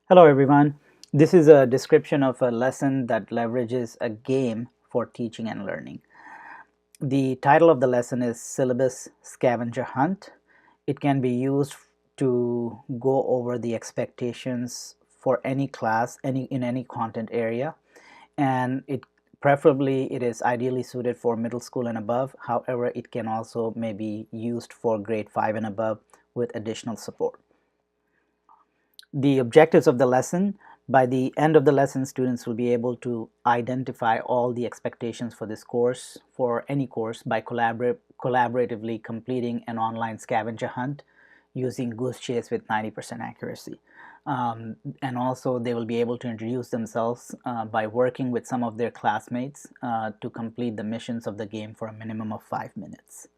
Hello everyone. This is a description of a lesson that leverages a game for teaching and learning. The title of the lesson is Syllabus Scavenger Hunt. It can be used to go over the expectations for any class, in any content area, and it is ideally suited for middle school and above. However, it can also may be used for grade 5 and above with additional support. The objectives of the lesson: by the end of the lesson, students will be able to identify all the expectations for this course, for any course, by collaboratively completing an online scavenger hunt using GooseChase with 90% accuracy. And also they will be able to introduce themselves by working with some of their classmates to complete the missions of the game for a minimum of 5 minutes.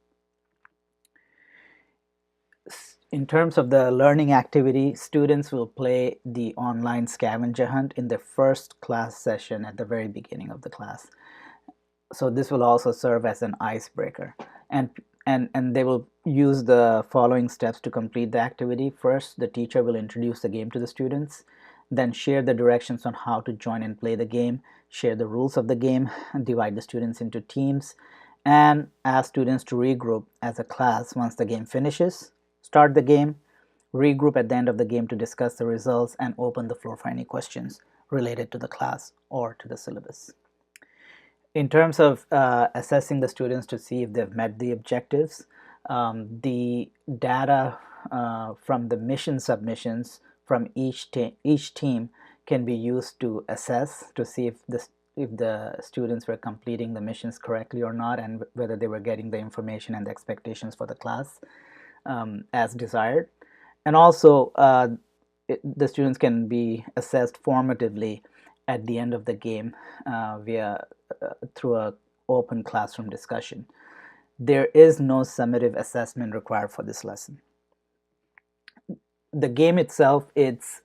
In terms of the learning activity, students will play the online scavenger hunt in their first class session at the very beginning of the class. So this will also serve as an icebreaker, and they will use the following steps to complete the activity. First, the teacher will introduce the game to the students, then share the directions on how to join and play the game, share the rules of the game, and divide the students into teams, and ask students to regroup as a class once the game finishes. Start the game, regroup at the end of the game to discuss the results, and open the floor for any questions related to the class or to the syllabus. In terms of assessing the students to see if they've met the objectives, the data from the mission submissions from each team can be used to assess to see if the students were completing the missions correctly or not, and whether they were getting the information and the expectations for the class as desired. And also the students can be assessed formatively at the end of the game through a open classroom discussion. There is no summative assessment required for this lesson. The game itself, it's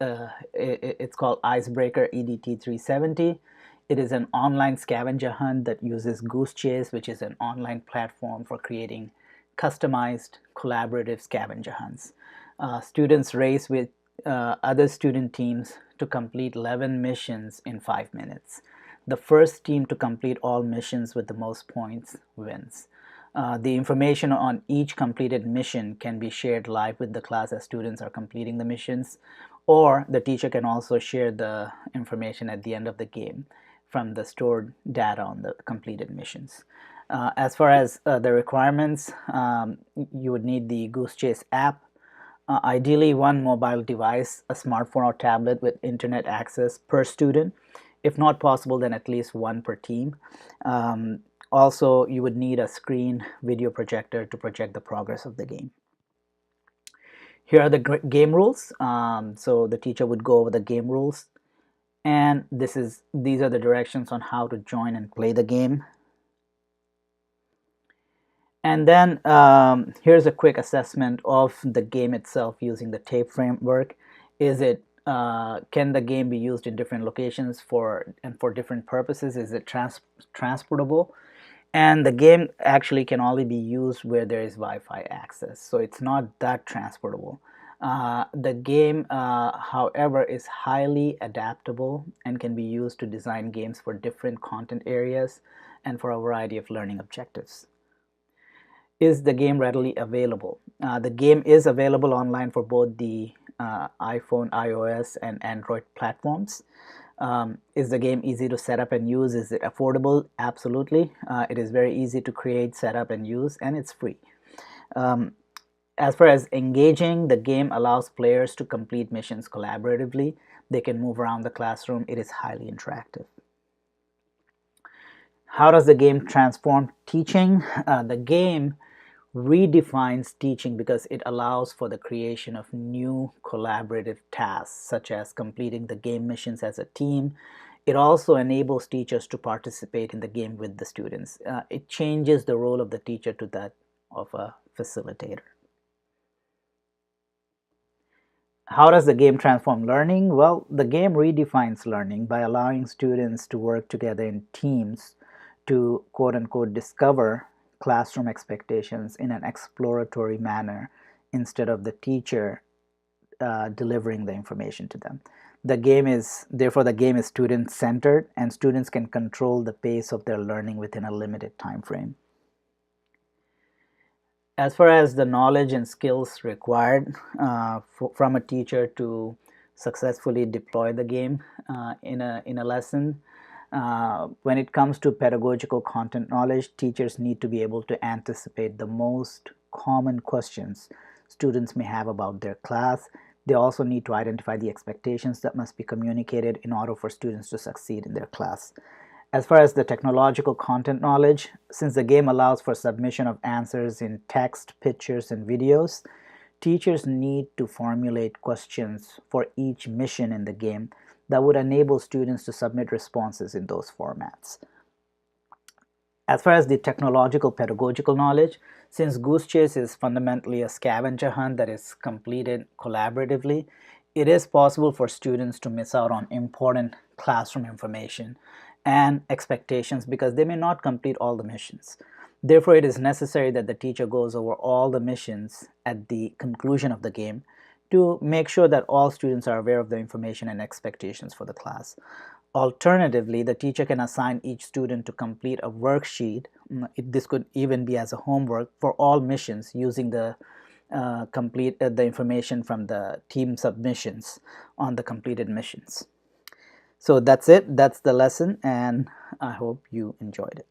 called Icebreaker EDT 370. It is an online scavenger hunt that uses GooseChase, which is an online platform for creating customized collaborative scavenger hunts. Students race with other student teams to complete 11 missions in 5 minutes. The first team to complete all missions with the most points wins. The information on each completed mission can be shared live with the class as students are completing the missions, or the teacher can also share the information at the end of the game from the stored data on the completed missions. As far as the requirements, you would need the GooseChase app, ideally one mobile device, a smartphone or tablet with internet access per student. If not possible, then at least one per team. Also, you would need a screen video projector to project the progress of the game. Here are the game rules. So the teacher would go over the game rules, and these are the directions on how to join and play the game. And then here's a quick assessment of the game itself using the tape framework. Can the game be used in different locations for different purposes? Is it transportable? And the game actually can only be used where there is Wi-Fi access, so it's not that transportable. The game, however, is highly adaptable and can be used to design games for different content areas and for a variety of learning objectives. Is the game readily available? The game is available online for both the iPhone, iOS, and Android platforms. Is the game easy to set up and use? Is it affordable? Absolutely. It is very easy to create, set up, and use, and it's free. As far as engaging, the game allows players to complete missions collaboratively. They can move around the classroom. It is highly interactive. How does the game transform teaching? The game redefines teaching because it allows for the creation of new collaborative tasks, such as completing the game missions as a team. It also enables teachers to participate in the game with the students. It changes the role of the teacher to that of a facilitator. How does the game transform learning? Well, the game redefines learning by allowing students to work together in teams to quote-unquote discover classroom expectations in an exploratory manner, instead of the teacher delivering the information to them. Therefore the game is student-centered, and students can control the pace of their learning within a limited time frame. As far as the knowledge and skills required from a teacher to successfully deploy the game in a lesson, when it comes to pedagogical content knowledge, teachers need to be able to anticipate the most common questions students may have about their class. They also need to identify the expectations that must be communicated in order for students to succeed in their class. As far as the technological content knowledge, since the game allows for submission of answers in text, pictures, and videos, teachers need to formulate questions for each mission in the game that would enable students to submit responses in those formats. As far as the technological pedagogical knowledge, since GooseChase is fundamentally a scavenger hunt that is completed collaboratively, it is possible for students to miss out on important classroom information and expectations because they may not complete all the missions. Therefore, it is necessary that the teacher goes over all the missions at the conclusion of the game to make sure that all students are aware of the information and expectations for the class. Alternatively, the teacher can assign each student to complete a worksheet. This could even be as a homework for all missions using the information from the team submissions on the completed missions. So that's it. That's the lesson, and I hope you enjoyed it.